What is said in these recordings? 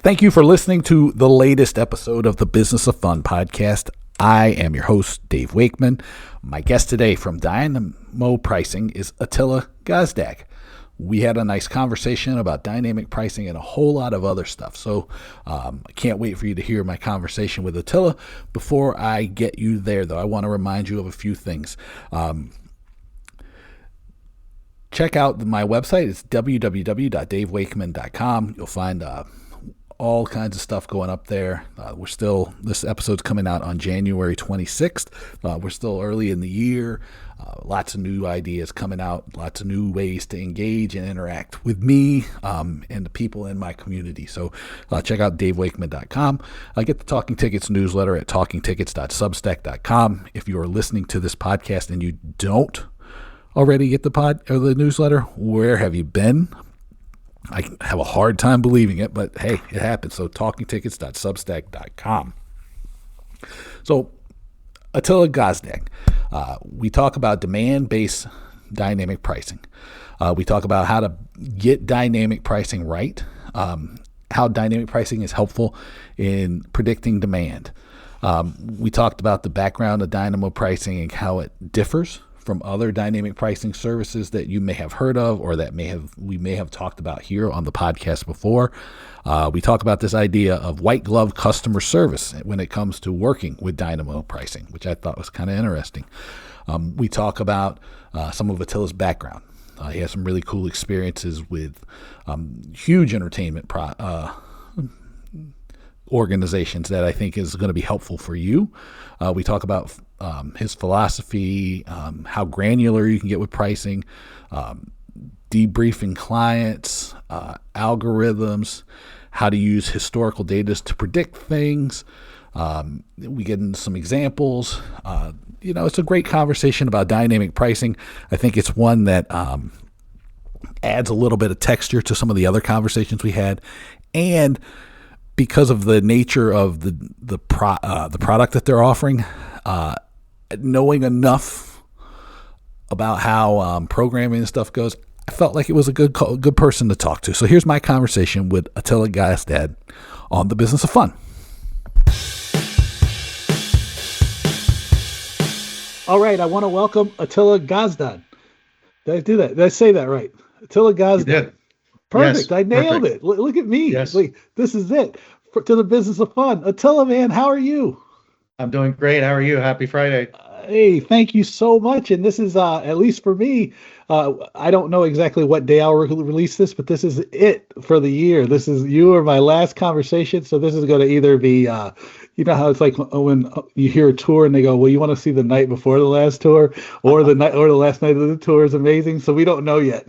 Thank you for listening to the latest episode of the Business of Fun podcast. I am your host, Dave Wakeman. My guest today from Dynamo Pricing is Attila Gazdag. We had a nice conversation about dynamic pricing and a whole lot of other stuff. So I can't wait for you to hear my conversation with Attila. Before I get you there, though, I want to remind you of a few things. Check out my website. It's www.davewakeman.com. You'll find all kinds of stuff going up there. This episode's coming out on January 26th. We're still early in the year. Lots of new ideas coming out, lots of new ways to engage and interact with me and the people in my community. So check out davewakeman.com. Get the Talking Tickets newsletter at talkingtickets.substack.com. If you are listening to this podcast and you don't already get the newsletter, where have you been? I have a hard time believing it, but hey, it happens. So talkingtickets.substack.com. So Attila Gazdag, we talk about demand-based dynamic pricing. We talk about how to get dynamic pricing right, how dynamic pricing is helpful in predicting demand. We talked about the background of dynamo pricing and how it differs from other dynamic pricing services that you may have heard of or that we may have talked about here on the podcast before. We talk about this idea of white glove customer service when it comes to working with dynamo pricing, which I thought was kind of interesting. We talk about some of Attila's background. He has some really cool experiences with huge entertainment organizations that I think is going to be helpful for you. We talk about his philosophy, how granular you can get with pricing, debriefing clients, algorithms, how to use historical data to predict things. We get into some examples. It's a great conversation about dynamic pricing. I think it's one that adds a little bit of texture to some of the other conversations we had, and because of the nature of the product that they're offering, knowing enough about how programming and stuff goes, I felt like it was a good person to talk to. So here's my conversation with Attila Gazdag on the Business of Fun. All right, I want to welcome Attila Gazdag. Did I do that? Did I say that right? Attila Gazdag. You did. Perfect. Yes, I nailed perfect. it. Look at me. Yes. This is it. To the Business of Fun. Attila, man, how are you? I'm doing great. How are you? Happy Friday. Hey, thank you so much. And this is, at least for me, I don't know exactly what day I'll release this, but this is it for the year. You are my last conversation. So this is going to either be, you know how it's like when you hear a tour and they go, well, you want to see the night before the last tour or the last night of the tour is amazing. So we don't know yet.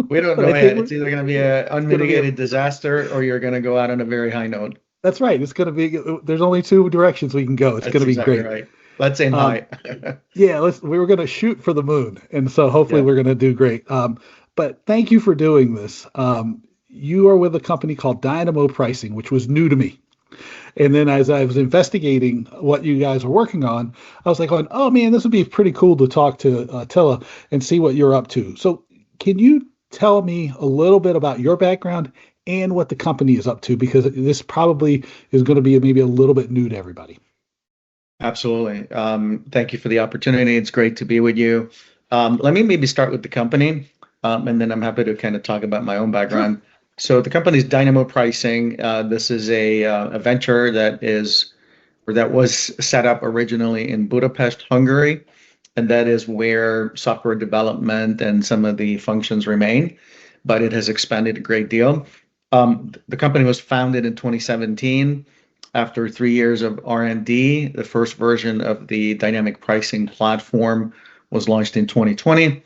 We don't know yet. It's either going to be an unmitigated disaster or you're going to go out on a very high note. That's right. It's going to be, there's only two directions we can go. It's going to be exactly great. Right. Let's aim high. Yeah, we were going to shoot for the moon. And so hopefully we're going to do great. But thank you for doing this. You are with a company called Dynamo Pricing, which was new to me. And then as I was investigating what you guys were working on, I was like, oh man, this would be pretty cool to talk to Attila and see what you're up to. So can you tell me a little bit about your background and what the company is up to? Because this probably is going to be maybe a little bit new to everybody. Absolutely. Thank you for the opportunity. It's great to be with you. Let me maybe start with the company, and then I'm happy to kind of talk about my own background. Sure. So the company is Dynamo Pricing. This is a venture that was set up originally in Budapest, Hungary, and that is where software development and some of the functions remain, but it has expanded a great deal. The company was founded in 2017. After 3 years of R&D, the first version of the dynamic pricing platform was launched in 2020.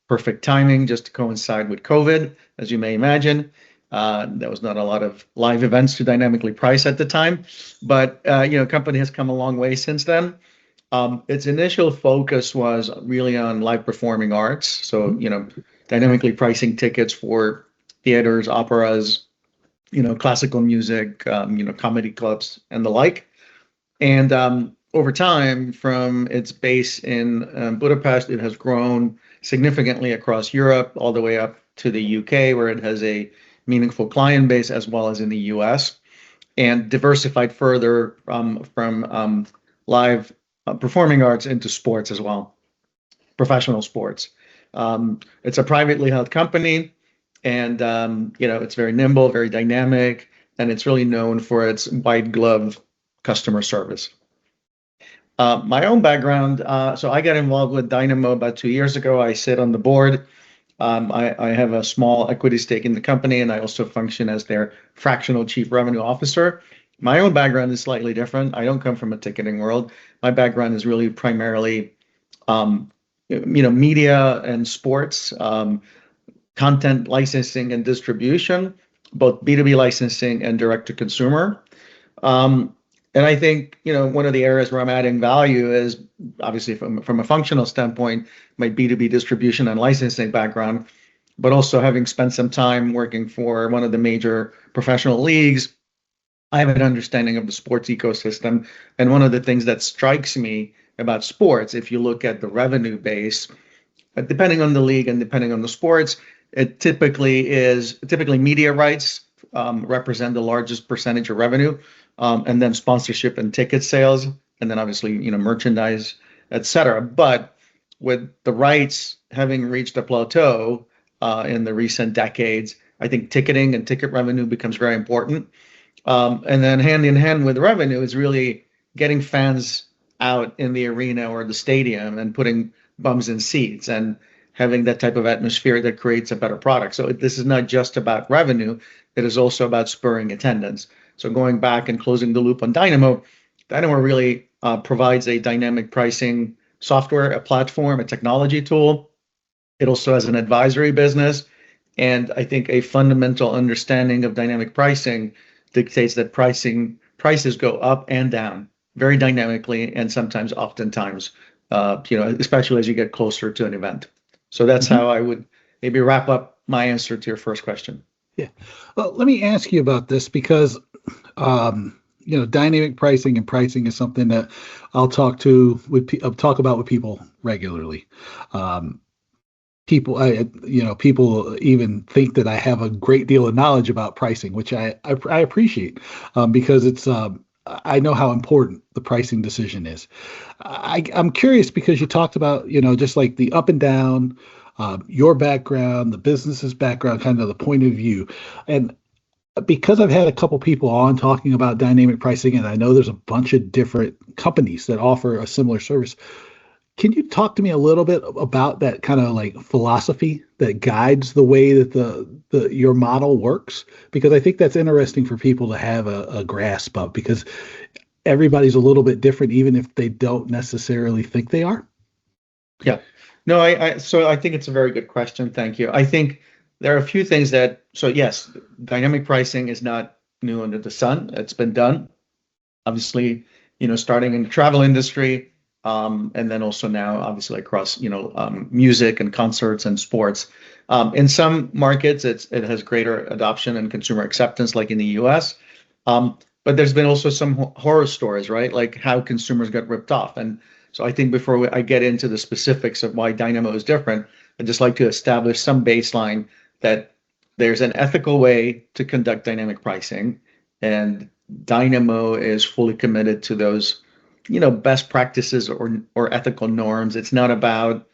Perfect timing, just to coincide with COVID, as you may imagine. There was not a lot of live events to dynamically price at the time, but company has come a long way since then. Its initial focus was really on live performing arts. So, dynamically pricing tickets for theaters, operas, classical music, comedy clubs and the like. And over time, from its base in Budapest, it has grown significantly across Europe, all the way up to the UK, where it has a meaningful client base, as well as in the US. and diversified further from live performing arts into sports as well, professional sports. It's a privately held company, and it's very nimble, very dynamic, and it's really known for its white glove customer service. My own background, so I got involved with Dynamo about 2 years ago. I sit on the board. I have a small equity stake in the company, and I also function as their fractional chief revenue officer. My own background is slightly different. I don't come from a ticketing world. My background is really primarily, media and sports, content licensing and distribution, both B2B licensing and direct to consumer. And I think, one of the areas where I'm adding value is obviously from a functional standpoint, my B2B distribution and licensing background, but also having spent some time working for one of the major professional leagues, I have an understanding of the sports ecosystem. And one of the things that strikes me about sports, if you look at the revenue base, depending on the league and depending on the sports, it typically media rights represent the largest percentage of revenue, and then sponsorship and ticket sales, and then obviously merchandise, etc. But with the rights having reached a plateau in the recent decades, I think ticketing and ticket revenue becomes very important. And then hand in hand with revenue is really getting fans out in the arena or the stadium and putting bums in seats and having that type of atmosphere that creates a better product. So this is not just about revenue, it is also about spurring attendance. So going back and closing the loop on Dynamo, Dynamo really provides a dynamic pricing software, a platform, a technology tool. It also has an advisory business. And I think a fundamental understanding of dynamic pricing dictates that prices go up and down very dynamically, and sometimes oftentimes, especially as you get closer to an event. So that's how I would maybe wrap up my answer to your first question. Yeah. Well, let me ask you about this because, dynamic pricing and pricing is something that I'll talk about with people regularly. People even think that I have a great deal of knowledge about pricing, which I appreciate, because it's I know how important the pricing decision is. I'm curious because you talked about, just like the up and down, your background, the business's background, kind of the point of view. And because I've had a couple people on talking about dynamic pricing, and I know there's a bunch of different companies that offer a similar service. Can you talk to me a little bit about that kind of like philosophy that guides the way that your model works? Because I think that's interesting for people to have a grasp of, because everybody's a little bit different, even if they don't necessarily think they are. Yeah. No, so I think it's a very good question. Thank you. I think there are a few things so yes, dynamic pricing is not new under the sun. It's been done, obviously, starting in the travel industry, and then also now obviously across, music and concerts and sports. In some markets, it has greater adoption and consumer acceptance, like in the US. But there's been also some horror stories, right? Like how consumers got ripped off. And so I think before I get into the specifics of why Dynamo is different, I'd just like to establish some baseline that there's an ethical way to conduct dynamic pricing, and Dynamo is fully committed to those, best practices or ethical norms. It's not about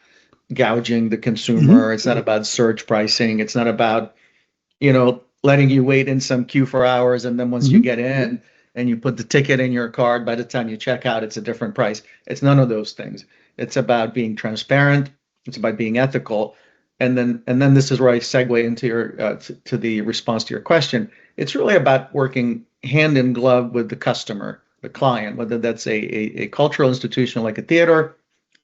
gouging the consumer. It's not about surge pricing. It's not about, letting you wait in some queue for hours, and then once you get in and you put the ticket in your card, by the time you check out, it's a different price. It's none of those things. It's about being transparent. It's about being ethical. And then this is where I segue into to the response to your question. It's really about working hand in glove with the customer, the client, whether that's a cultural institution like a theater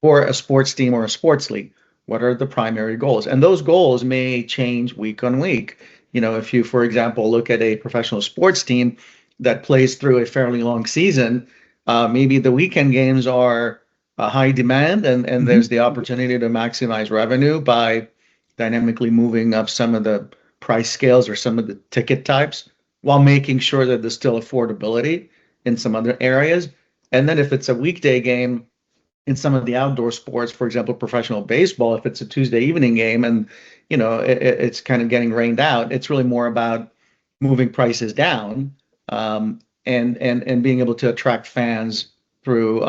or a sports team or a sports league. What are the primary goals? And those goals may change week on week. If you, for example, look at a professional sports team that plays through a fairly long season, maybe the weekend games are a high demand, and there's the opportunity to maximize revenue by dynamically moving up some of the price scales or some of the ticket types, while making sure that there's still affordability in some other areas. And then if it's a weekday game in some of the outdoor sports, for example, professional baseball, if it's a Tuesday evening game and it's kind of getting rained out, it's really more about moving prices down, and being able to attract fans through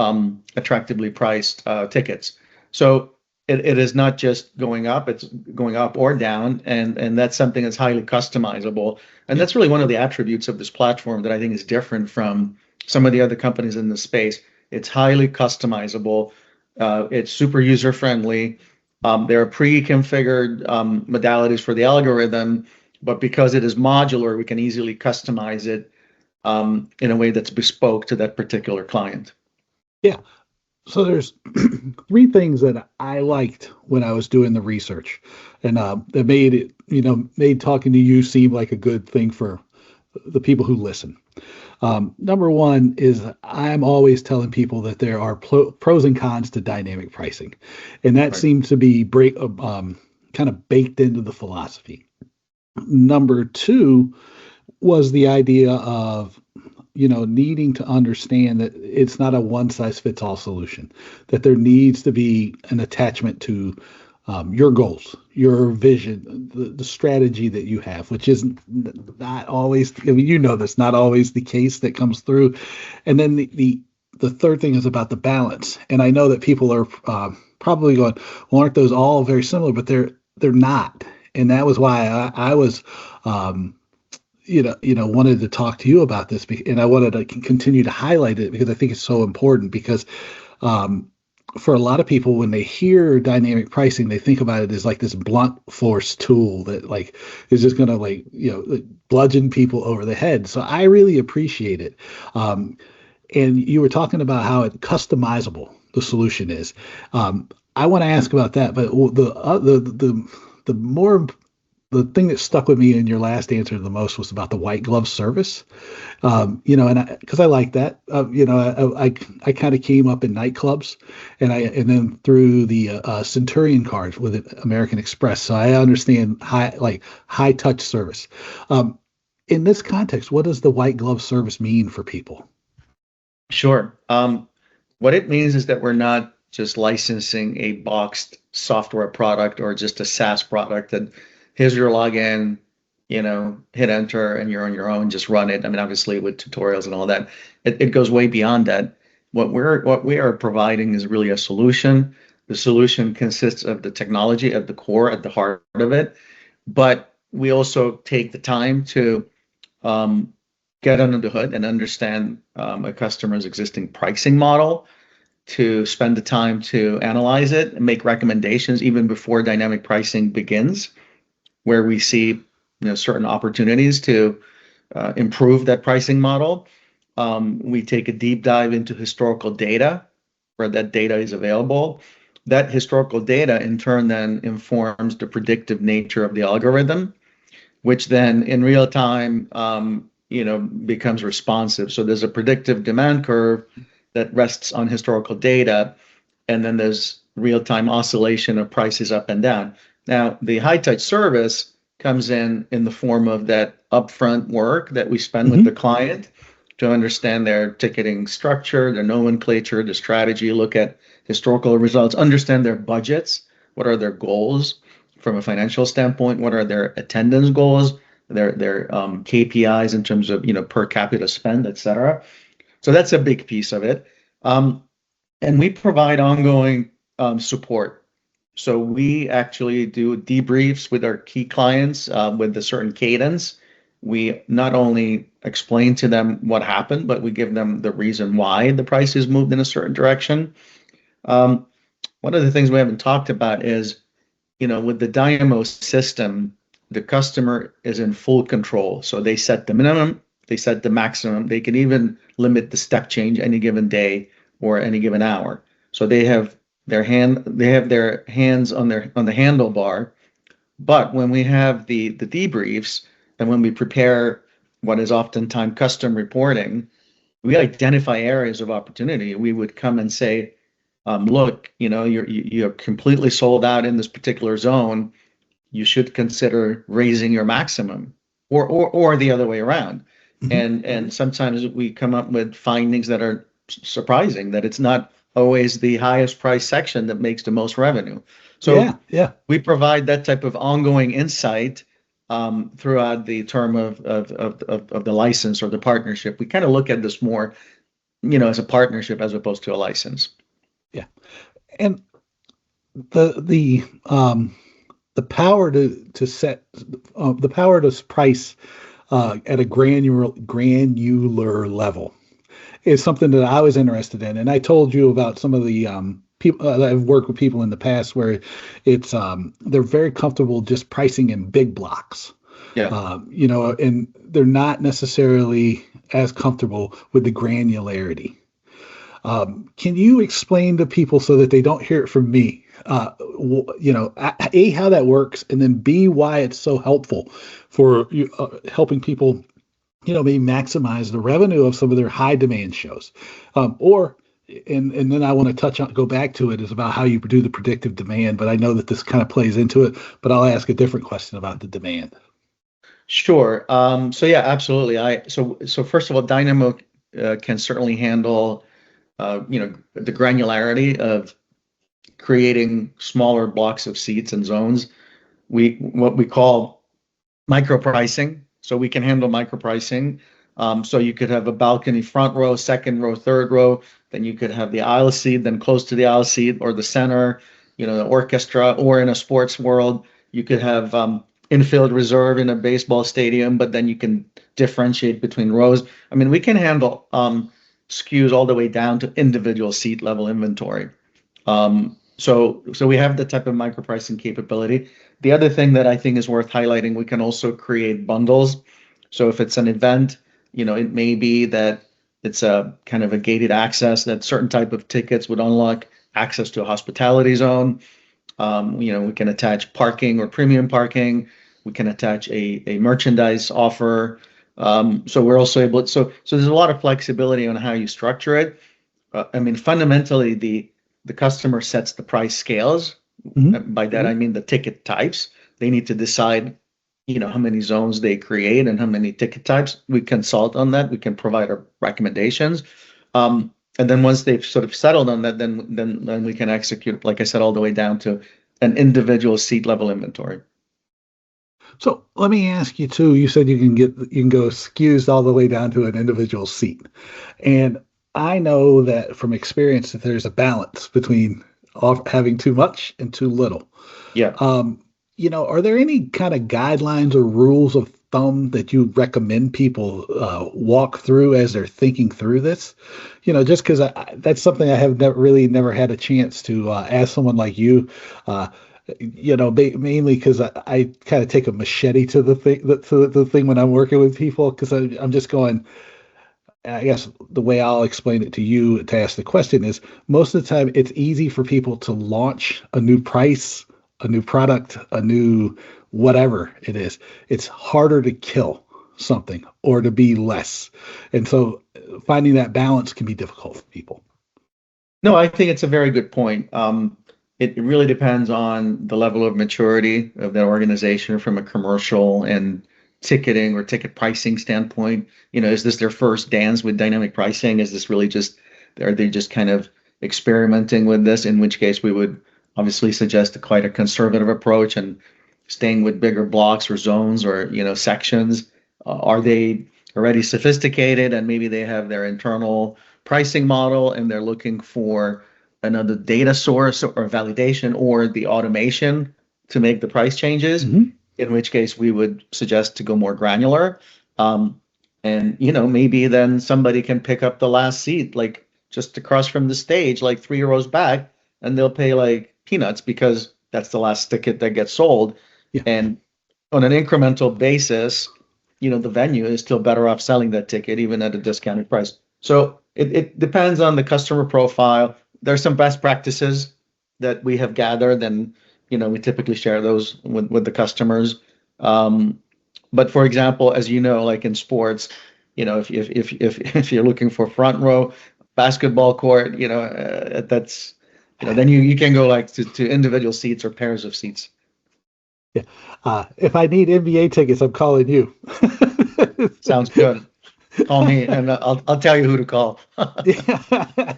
attractively priced tickets. So it is not just going up, it's going up or down, and that's something that's highly customizable. And that's really one of the attributes of this platform that I think is different from some of the other companies in the space. It's highly customizable. It's super user friendly. There are pre-configured modalities for the algorithm, but because it is modular, we can easily customize it in a way that's bespoke to that particular client. Yeah. So there's three things that I liked when I was doing the research, and that made it, made talking to you seem like a good thing for the people who listen. Number one is I'm always telling people that there are pros and cons to dynamic pricing, and that Right. seems to be kind of baked into the philosophy. Number two was the idea of needing to understand that it's not a one size fits all solution, that there needs to be an attachment to your goals, your vision, the strategy that you have, which is not always, I mean, that's not always the case that comes through. And then the third thing is about the balance. And I know that people are probably going, well, aren't those all very similar? But they're not. And that was why I was wanted to talk to you about this, and I wanted to continue to highlight it because I think it's so important. Because for a lot of people, when they hear dynamic pricing, they think about it as like this blunt force tool that like is just going to like bludgeon people over the head. So I really appreciate it. And you were talking about how customizable the solution is. I want to ask about that, but the more the thing that stuck with me in your last answer the most was about the white glove service. And because I like that, I kind of came up in nightclubs, and then through the Centurion cards with American Express, so I understand high touch service. In this context, what does the white glove service mean for people? Sure. What it means is that we're not just licensing a boxed software product or just a SaaS product that here's your login, hit enter and you're on your own, just run it. I mean, obviously with tutorials and all that, it goes way beyond that. What we are providing is really a solution. The solution consists of the technology at the core, at the heart of it, but we also take the time to get under the hood and understand a customer's existing pricing model, to spend the time to analyze it and make recommendations even before dynamic pricing begins, where we see certain opportunities to improve that pricing model. We take a deep dive into historical data where that data is available. That historical data in turn then informs the predictive nature of the algorithm, which then in real time becomes responsive. So there's a predictive demand curve that rests on historical data, and then there's real-time oscillation of prices up and down. Now, the high-touch service comes in the form of that upfront work that we spend with the client to understand their ticketing structure, their nomenclature, the strategy, look at historical results, understand their budgets, what are their goals from a financial standpoint, what are their attendance goals, their KPIs in terms of per capita spend, et cetera. So that's a big piece of it. And we provide ongoing support. So we actually do debriefs with our key clients with a certain cadence. We not only explain to them what happened, but we give them the reason why the prices moved in a certain direction. One of the things we haven't talked about is, with the Dynamo system, the customer is in full control. So they set the minimum, they set the maximum. They can even limit the step change any given day or any given hour. So they have their hands on the handlebar. But when we have the debriefs and when we prepare what is oftentimes custom reporting, we identify areas of opportunity. We would come and say, look, you're completely sold out in this particular zone. You should consider raising your maximum, or the other way around. And sometimes we come up with findings that are surprising, that it's not always the highest price section that makes the most revenue. So Yeah. we provide that type of ongoing insight throughout the term of the license or the partnership. We kind of look at this more, as a partnership as opposed to a license. Yeah. And the power to set the power to price at a granular level is something that I was interested in. And I told you about some of the people I've worked with people in the past where it's they're very comfortable just pricing in big blocks. Yeah. And they're not necessarily as comfortable with the granularity. Can you explain to people so that they don't hear it from me? A, how that works, and then B, why it's so helpful for helping people, maybe maximize the revenue of some of their high demand shows, and then I want to go back to it is about how you do the predictive demand. But I know that this kind of plays into it. But I'll ask a different question about the demand. Sure. So yeah, absolutely. So first of all, Dynamo can certainly handle the granularity of creating smaller blocks of seats and zones. What we call micro pricing. So we can handle micro pricing. So you could have a balcony front row, second row, third row. Then you could have the aisle seat, then close to the aisle seat or the center, the orchestra, or in a sports world, you could have infield reserve in a baseball stadium, but then you can differentiate between rows. I mean, we can handle SKUs all the way down to individual seat level inventory. So we have the type of micro pricing capability. The other thing that I think is worth highlighting, we can also create bundles. So if it's an event, it may be that it's a kind of a gated access that certain type of tickets would unlock access to a hospitality zone. We can attach parking or premium parking. We can attach a merchandise offer. So we're also able to, so there's a lot of flexibility on how you structure it. I mean, fundamentally, the customer sets the price scales. Mm-hmm. By that, I mean the ticket types. They need to decide, how many zones they create and how many ticket types. We consult on that. We can provide our recommendations. And then once they've sort of settled on that, then we can execute, like I said, all the way down to an individual seat level inventory. So let me ask you too. You said you can go SKUs all the way down to an individual seat, and I know that from experience that there's a balance between having too much and too little. Yeah. Are there any kind of guidelines or rules of thumb that you recommend people walk through as they're thinking through this? Just because that's something I have never had a chance to ask someone like you. Mainly because I kind of take a machete to the thing when I'm working with people, because I'm just going. I guess the way I'll explain it to you to ask the question is most of the time it's easy for people to launch a new price, a new product, a new whatever it is. It's harder to kill something or to be less. And so finding that balance can be difficult for people. No, I think it's a very good point. It really depends on the level of maturity of that organization from a commercial and ticketing or ticket pricing standpoint. Is this their first dance with dynamic pricing? Is this really are they just kind of experimenting with this? In which case we would obviously suggest quite a conservative approach and staying with bigger blocks or zones or, sections. Are they already sophisticated and maybe they have their internal pricing model and they're looking for another data source or validation or the automation to make the price changes? Mm-hmm. In which case we would suggest to go more granular. And, maybe then somebody can pick up the last seat, like just across from the stage, like 3 rows back, and they'll pay like peanuts because that's the last ticket that gets sold. Yeah. And on an incremental basis, the venue is still better off selling that ticket, even at a discounted price. So it depends on the customer profile. There's some best practices that we have gathered, and we typically share those with the customers. But for example, as you know, like in sports, if you're looking for front row basketball court, that's then you can go like to individual seats or pairs of seats. Yeah. If I need NBA tickets, I'm calling you. Sounds good. Call me, and I'll tell you who to call. Yeah.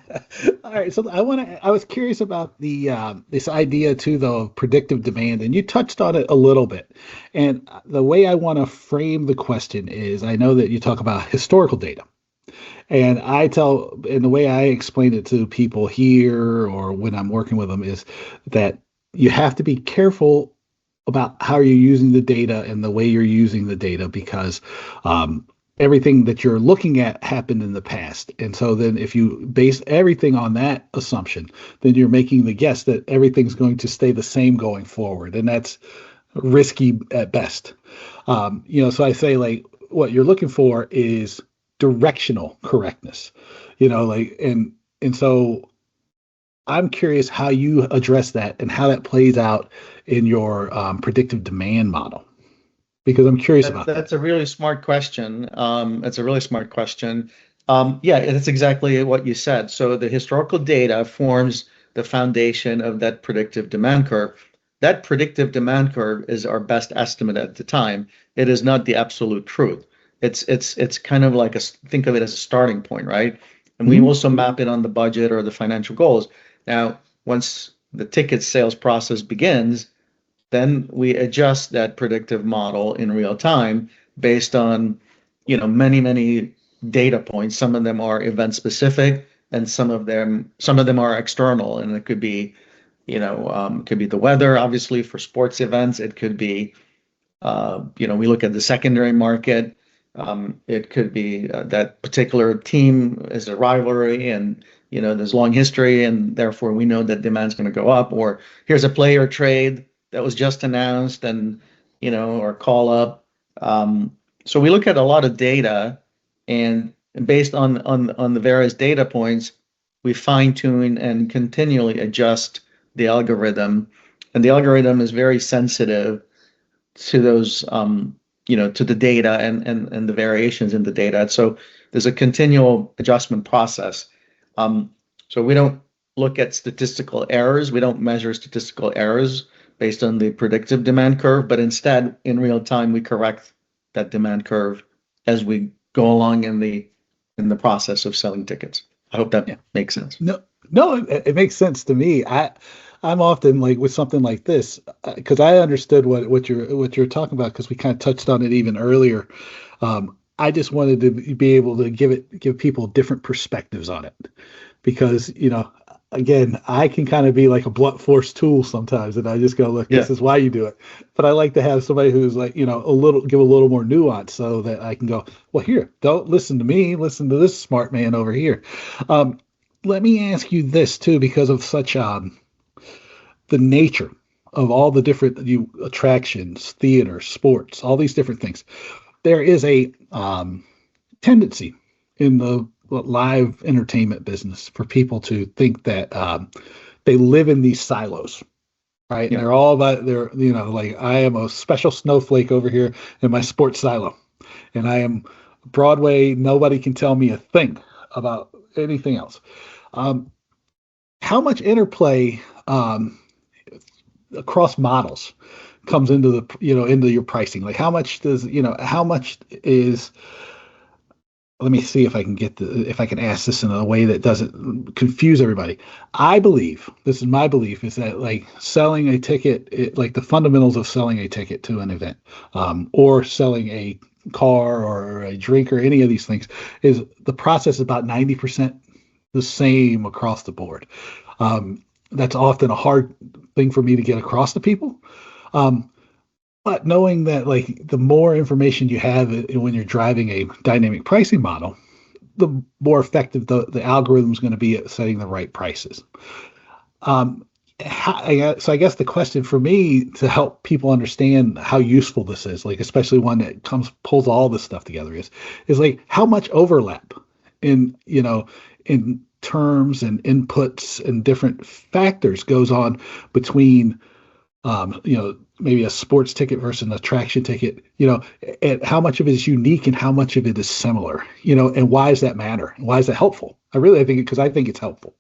All right. So I was curious about the this idea too, though, of predictive demand, and you touched on it a little bit. And the way I want to frame the question is, I know that you talk about historical data, and and the way I explain it to people here or when I'm working with them is that you have to be careful about how you're using the data and the way you're using the data because um, everything that you're looking at happened in the past. And so then if you base everything on that assumption, then you're making the guess that everything's going to stay the same going forward. And that's risky at best. So I say like what you're looking for is directional correctness, and so I'm curious how you address that and how that plays out in your predictive demand model, because I'm curious about that. That's a really smart question. That's a really smart question. Yeah, that's exactly what you said. So the historical data forms the foundation of that predictive demand curve. That predictive demand curve is our best estimate at the time. It is not the absolute truth. It's kind of like think of it as a starting point, right? And we Mhm. also map it on the budget or the financial goals. Now, once the ticket sales process begins, then we adjust that predictive model in real time based on, many data points. Some of them are event specific, and some of them are external, and it could be, could be the weather, obviously for sports events. It could be, we look at the secondary market. It could be that particular team is a rivalry, and there's long history, and therefore we know that demand's going to go up. Or here's a player trade that was just announced, and or call up. So we look at a lot of data, and based on the various data points, we fine tune and continually adjust the algorithm, and the algorithm is very sensitive to those to the data and the variations in the data. So there's a continual adjustment process. So we don't look at statistical errors. We don't measure statistical errors based on the predictive demand curve, but instead in real time we correct that demand curve as we go along in the process of selling tickets. I hope that Yeah. makes sense. No, no, it makes sense to me. I'm often like with something like this because I understood what you're talking about because we kind of touched on it even earlier. I just wanted to be able to give people different perspectives on it because again I can kind of be like a blunt force tool sometimes, and I just go, look, this Yeah. is why you do it. But I like to have somebody who's like give a little more nuance so that I can go, well, here, don't listen to me, listen to this smart man over here. Um, Let me ask you this too, because of such the nature of all the different attractions, theater, sports, all these different things. There is a tendency in the live entertainment business for people to think that they live in these silos, right? And Yeah. they're all about like I am a special snowflake over here in my sports silo, and I am Broadway. Nobody can tell me a thing about anything else. Um, how much interplay across models comes into the into your pricing? Like how much is let me see if I can if I can ask this in a way that doesn't confuse everybody. I believe this is my belief is that like selling a ticket, like the fundamentals of selling a ticket to an event, or selling a car or a drink or any of these things, is the process is about 90% the same across the board. That's often a hard thing for me to get across to people. Um, but knowing that like the more information you have when you're driving a dynamic pricing model, the more effective the algorithm is going to be at setting the right prices. Um, so I guess the question for me to help people understand how useful this is, like especially one that pulls all this stuff together, is like how much overlap in in terms and inputs and different factors goes on between maybe a sports ticket versus an attraction ticket, and how much of it is unique and how much of it is similar, and why does that matter? Why is that helpful? I think because I think it's helpful.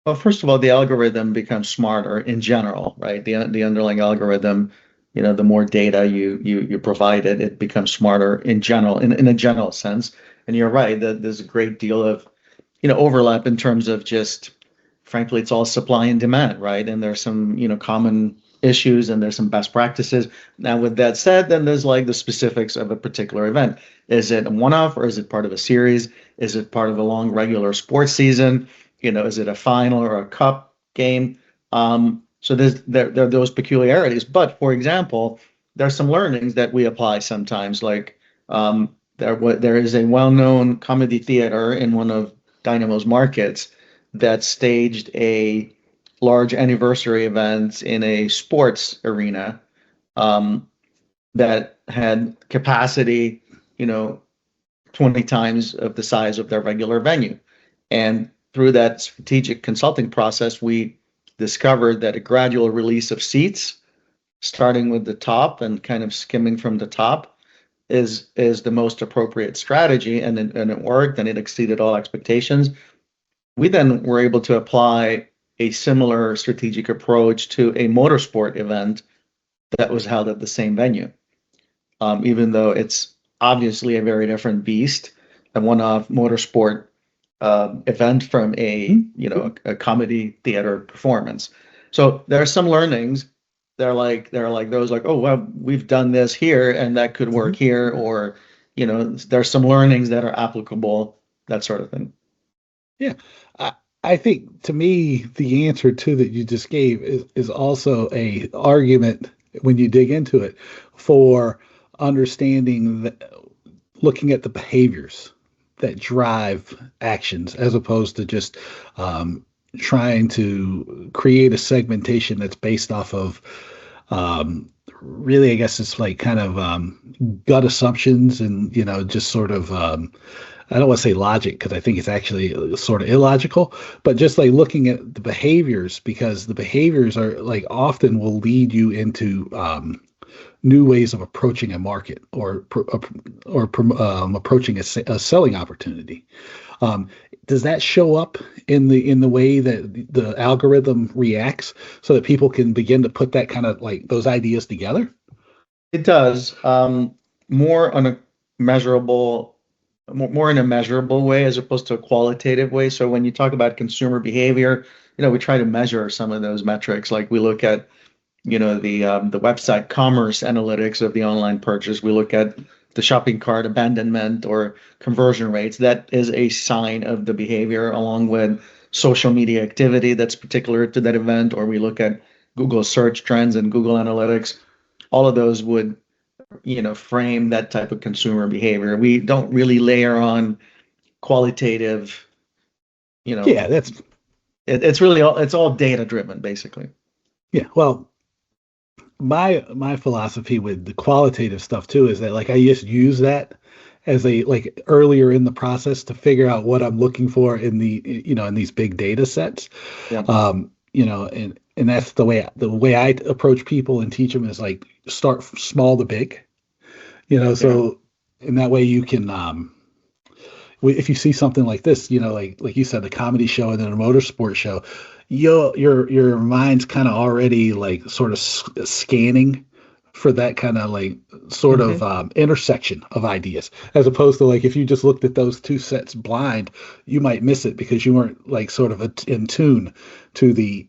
Well, first of all, the algorithm becomes smarter in general, right? The underlying algorithm, the more data you provide it, it becomes smarter in general, in a general sense. And you're right that there's a great deal of, overlap in terms of just, frankly, it's all supply and demand, right? And there's some, common issues and there's some best practices. Now, with that said, then there's like the specifics of a particular event. Is it a one-off or is it part of a series? Is it part of a long regular sports season? Is it a final or a cup game? So there are those peculiarities. But for example, there's some learnings that we apply sometimes. Like there is a well-known comedy theater in one of Dynamo's markets that staged a large anniversary event in a sports arena that had capacity, 20 times of the size of their regular venue. And through that strategic consulting process, we discovered that a gradual release of seats, starting with the top and kind of skimming from the top, is the most appropriate strategy, and it worked, and it exceeded all expectations. We then were able to apply a similar strategic approach to a motorsport event that was held at the same venue, even though it's obviously a very different beast, a one-off motorsport event from a comedy theater performance. So there are some learnings. They're like those, like, oh well, we've done this here and that could work here, or there's some learnings that are applicable, that sort of thing. Yeah. I think to me, the answer to that you just gave is also a argument when you dig into it for understanding that, looking at the behaviors that drive actions as opposed to just trying to create a segmentation that's based off of really, I guess it's like kind of gut assumptions and, just sort of, I don't want to say logic because I think it's actually sort of illogical, but just like looking at the behaviors, because the behaviors are like often will lead you into new ways of approaching a market or approaching a selling opportunity. Does that show up in the way that the algorithm reacts so that people can begin to put that kind of like those ideas together? It does, more on a measurable, more in a measurable way as opposed to a qualitative way. So when you talk about consumer behavior, we try to measure some of those metrics. Like we look at, the website commerce analytics of the online purchase. We look at the shopping cart abandonment or conversion rates. That is a sign of the behavior, along with social media activity that's particular to that event. Or we look at Google search trends and Google Analytics. All of those would, frame that type of consumer behavior. We don't really layer on qualitative, Yeah, it's really it's all data driven, basically. yeah. Well, my philosophy with the qualitative stuff too is that like I just use that as a like earlier in the process to figure out what I'm looking for in the in these big data sets. Yeah. And that's the way I approach people and teach them is like start small to big. So in that way you can if you see something like this, like you said, the comedy show and then a motorsport show, your mind's kind of already like sort of scanning for that kind of like sort of intersection of ideas, as opposed to like if you just looked at those two sets blind, you might miss it because you weren't like sort of in tune to the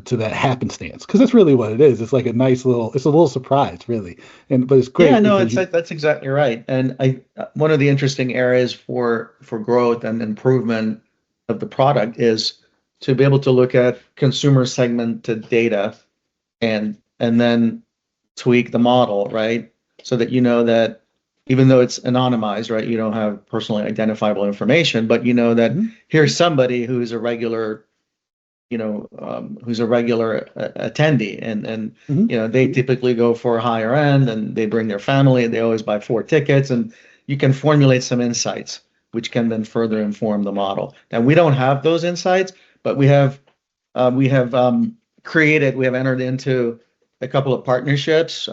to that happenstance, because that's really what it is. It's like it's a little surprise really, but it's great. Yeah, no, that's exactly right. And one of the interesting areas for growth and improvement of the product is to be able to look at consumer segmented data and then tweak the model, right? So that that even though it's anonymized, right, you don't have personally identifiable information, but that here's somebody who's a regular, attendee, and they typically go for a higher end, and they bring their family, and they always buy 4 tickets, and you can formulate some insights, which can then further inform the model. Now we don't have those insights, but we have entered into a couple of partnerships,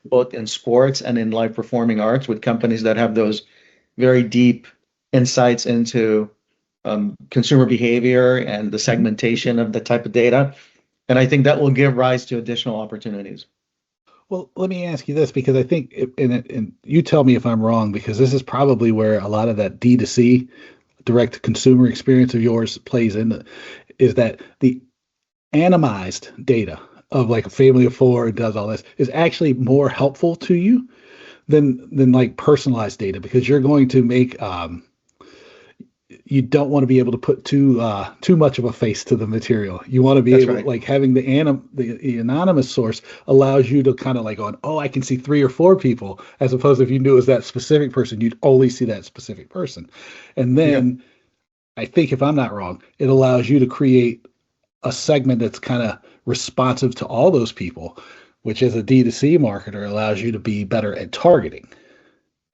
both in sports and in live performing arts, with companies that have those very deep insights into consumer behavior and the segmentation of the type of data. And I think that will give rise to additional opportunities. Well, let me ask you this because I think, and you tell me if I'm wrong, because this is probably where a lot of that D2C, direct to consumer experience of yours plays in, is that the anonymized data of like a family of four and does all this is actually more helpful to you than like personalized data because you're going to make you don't want to be able to put too much of a face to the material. You want to be That's able, right. like having the anonymous source allows you to kind of like going, oh, I can see three or four people, as opposed to if you knew it was that specific person, you'd only see that specific person. And Yeah. then I think if I'm not wrong, it allows you to create a segment that's kind of responsive to all those people, which as a D2C marketer allows you to be better at targeting.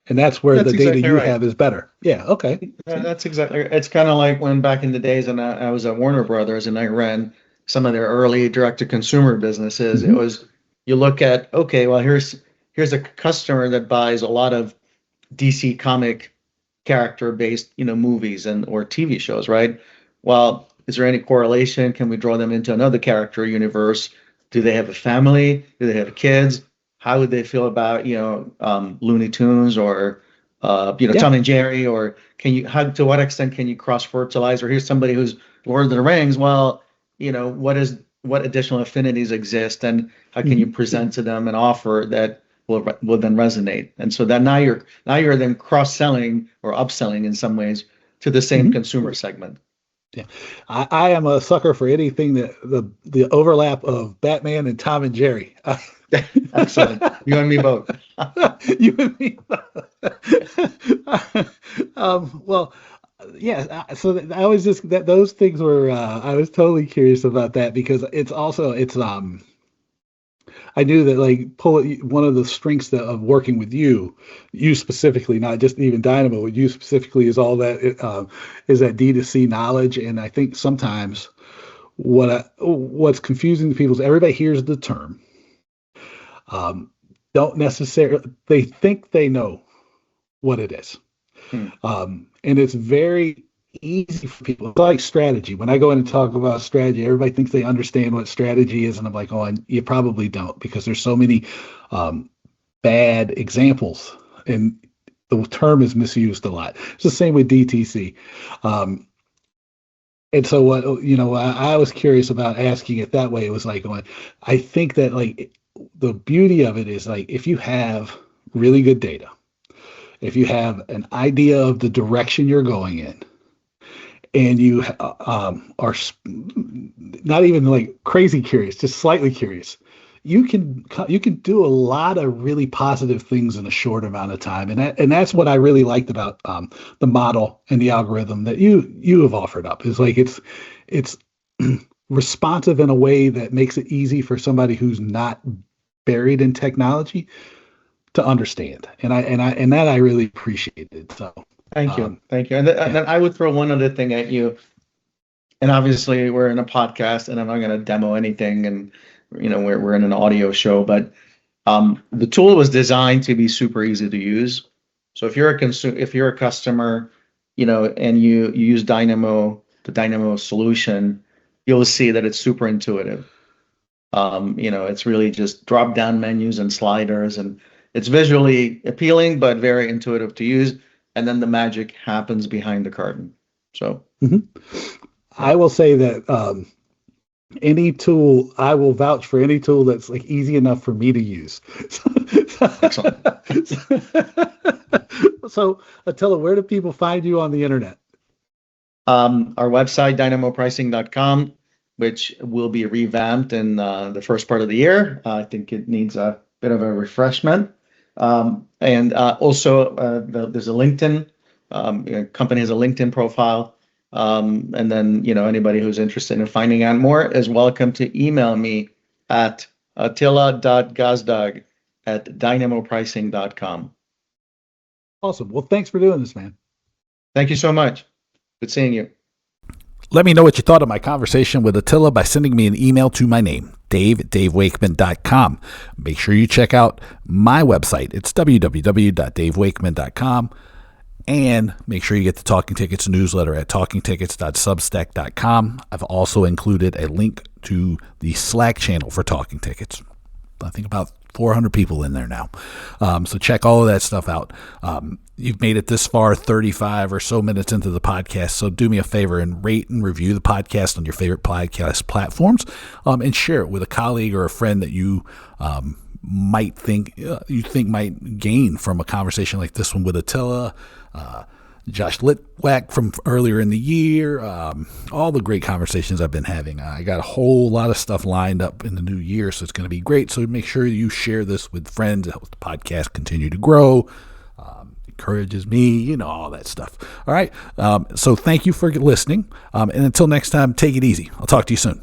And that's where the That's data exactly you right. have is better. Yeah. Okay. That's exactly. It's kind of like when back in the days, and I was at Warner Brothers, and I ran some of their early direct-to-consumer businesses. It Mm-hmm. was you look at, okay, well, here's a customer that buys a lot of DC comic character-based, movies and or TV shows, right? Well, is there any correlation? Can we draw them into another character universe? Do they have a family? Do they have kids? How would they feel about, Looney Tunes or Yeah. Tom and Jerry, or can you how to what extent can you cross fertilize? Or here's somebody who's Lord of the Rings. Well, what additional affinities exist, and how can you Mm-hmm. present to them an offer that will then resonate? And so that now you're then cross selling or upselling in some ways to the same Mm-hmm. consumer segment. Yeah, I am a sucker for anything that the overlap of Batman and Tom and Jerry. Excellent. You and me both. You and me. Well, yeah. So I was just that those things were. I was totally curious about that because it's. I knew that like one of the strengths of working with you specifically, not just even Dynamo, with you specifically is all that is that D2C knowledge, and I think sometimes what's confusing to people is everybody hears the term, um, don't necessarily they think they know what it is, Hmm. and it's very easy for people. It's like strategy. When I go in and talk about strategy, everybody thinks they understand what strategy is, and I'm like, oh, and you probably don't because there's so many um, bad examples, and the term is misused a lot. It's the same with DTC. Um, and so I was curious about asking it that way. It was like going, I think that like the beauty of it is like if you have really good data, if you have an idea of the direction you're going in, and you are not even like crazy curious, just slightly curious, you can do a lot of really positive things in a short amount of time, and that's what I really liked about the model and the algorithm that you have offered up. Is like it's responsive in a way that makes it easy for somebody who's not buried in technology to understand, and that I really appreciated. So Thank you. um, Thank you. And yeah. then I would throw one other thing at you. And obviously, we're in a podcast, and I'm not going to demo anything, and we're in an audio show, but the tool was designed to be super easy to use. So if you're a customer, and you use the Dynamo solution, you'll see that it's super intuitive. It's really just drop down menus and sliders, and it's visually appealing but very intuitive to use. And then the magic happens behind the curtain. So Mhm. yeah, I will say that any tool, I will vouch for any tool that's like easy enough for me to use. excellent. So, Attila, where do people find you on the internet? Our website, dynamopricing.com, which will be revamped in the first part of the year. I think it needs a bit of a refreshment. And also, there's a LinkedIn. Company has a LinkedIn profile. And then, anybody who's interested in finding out more is welcome to email me at attila.gazdag@dynamopricing.com. Awesome. Well, thanks for doing this, man. Thank you so much. Good seeing you. Let me know what you thought of my conversation with Attila by sending me an email to my name, davewakeman.com. Make sure you check out my website. It's www.davewakeman.com. And make sure you get the Talking Tickets newsletter at talkingtickets.substack.com. I've also included a link to the Slack channel for Talking Tickets. I think about 400 people in there now. So check all of that stuff out. You've made it this far, 35 or so minutes into the podcast. So do me a favor and rate and review the podcast on your favorite podcast platforms, and share it with a colleague or a friend that you might think might gain from a conversation like this one with Attila, Josh Litwack from earlier in the year, all the great conversations I've been having. I got a whole lot of stuff lined up in the new year, so it's going to be great. So make sure you share this with friends. It helps the podcast continue to grow, encourages me, all that stuff. All right. So thank you for listening. And until next time, take it easy. I'll talk to you soon.